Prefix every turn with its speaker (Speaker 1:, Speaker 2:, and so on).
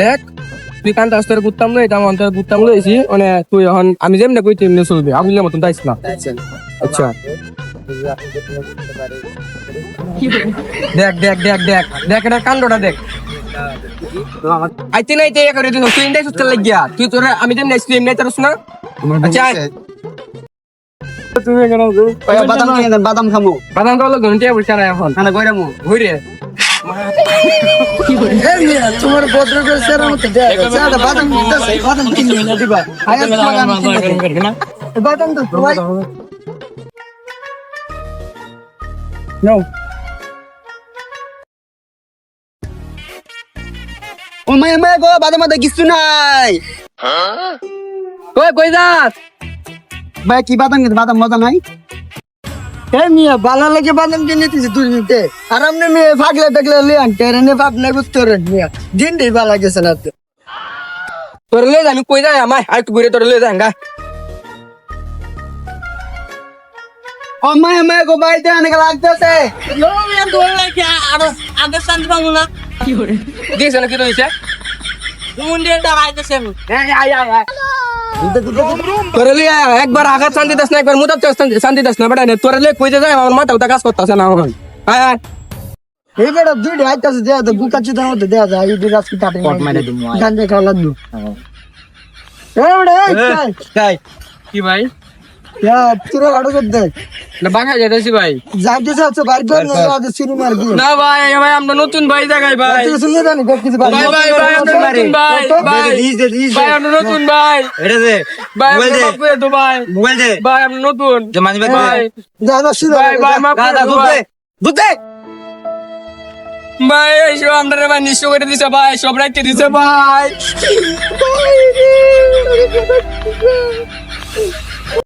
Speaker 1: দেখ তুই কান্তা আস্তরে ঘুরতাম না, এটা আমার অন্তরে ঘুরতাম লইছি মানে তুই এখন আমি যেমনি কই তেমনি চলবি, আবুলের মতন তাইস না। আচ্ছা দেখ দেখ দেখ দেখ দেখ এটা কাণ্ডটা দেখ। আইতে নাই তে করে দিন তুই ইন্ডাই সুতলে লাগিয়া তুই তোরা আমি যেমনি আইছি এমনি তারস না। আচ্ছা তুমি কেন গো
Speaker 2: বাদাম কিনে দেন, বাদাম খামু।
Speaker 1: বাদাম তো লোক ঘন্টিয়া বসে না এখন
Speaker 2: না কইরামু।
Speaker 1: ঘুরে
Speaker 2: তোমার ভদ্র করে সেরা মতো দেয়া আছে বাদাম দিতেছে, বাদাম কিনে না দিবা আয়া বাদাম তো ভাই
Speaker 1: নাও
Speaker 2: ও মায়া মায়া গো বাদাম মাদা কিছু নাই
Speaker 1: কই কই যাস
Speaker 2: ভাই। কি বাদাম কিনে বাদাম মজা নাই? এ মিয়া বালা লাগে বাদাম কিনে দিতেছি দুই মিনিটে, আর আপনি মেয়ে ফাগলে টাগলে লিয়ান টেরেনে বাপ নাই বুঝতেন মিয়া, দিন দেই বালা গেছে না তো।
Speaker 1: তোর লয়ে আমি কই যাই আমায় আর একটু ঘুরে তোর লয়ে যাই গা।
Speaker 2: ও মায়া মায়া গো ভাই দেন কে লাগতেছে
Speaker 1: দিছ না কি রইছে তোর লয়ে একবার আঘাত শান্তি দাস না, একবার মুদাত শান্তি দাস না বেটা নে তোর লয়ে কই যাই আমার মাথা উঠা কাজ করতেছে না এখন। হ্যাঁ
Speaker 2: এই বেটা দুইটা আইতাছে দেয়া তো গুকা চিতার মধ্যে দেয়া যায় এই দুই রাস্কি কাটে গান দেখা লাগলো। এ বেটা
Speaker 1: তাই কি ভাই
Speaker 2: ইয়া তুই আড়ো কর দে
Speaker 1: না বাঘা যাইতাছি ভাই।
Speaker 2: যাইতেছ আছে বাইর কর না আজ সিনেমার কি
Speaker 1: না ভাই ভাই আমরা নতুন ভাই জায়গায় ভাই
Speaker 2: তুই শুনে জানি কত কিছু
Speaker 1: ভাই ভাই ভাই আমরা নতুন ভাই ভাই ভাই আমরা নতুন ভাই
Speaker 3: এটা দে
Speaker 1: ভাই
Speaker 3: মোবাইল দে
Speaker 1: মাফ করে দো ভাই
Speaker 3: মোবাইল দে
Speaker 1: ভাই আমরা নতুন
Speaker 3: যে মানি ব্যাগ
Speaker 1: ভাই
Speaker 2: যা যা শুনে
Speaker 1: ভাই ভাই মাফ করে
Speaker 3: দাদা
Speaker 1: দো
Speaker 3: দুধ
Speaker 1: ভাই
Speaker 3: দে দুধ দে
Speaker 1: ভাই এইসব আমরা ভাই নিঃস্ব করে দিছে ভাই, সব রাখতে দিছে ভাই।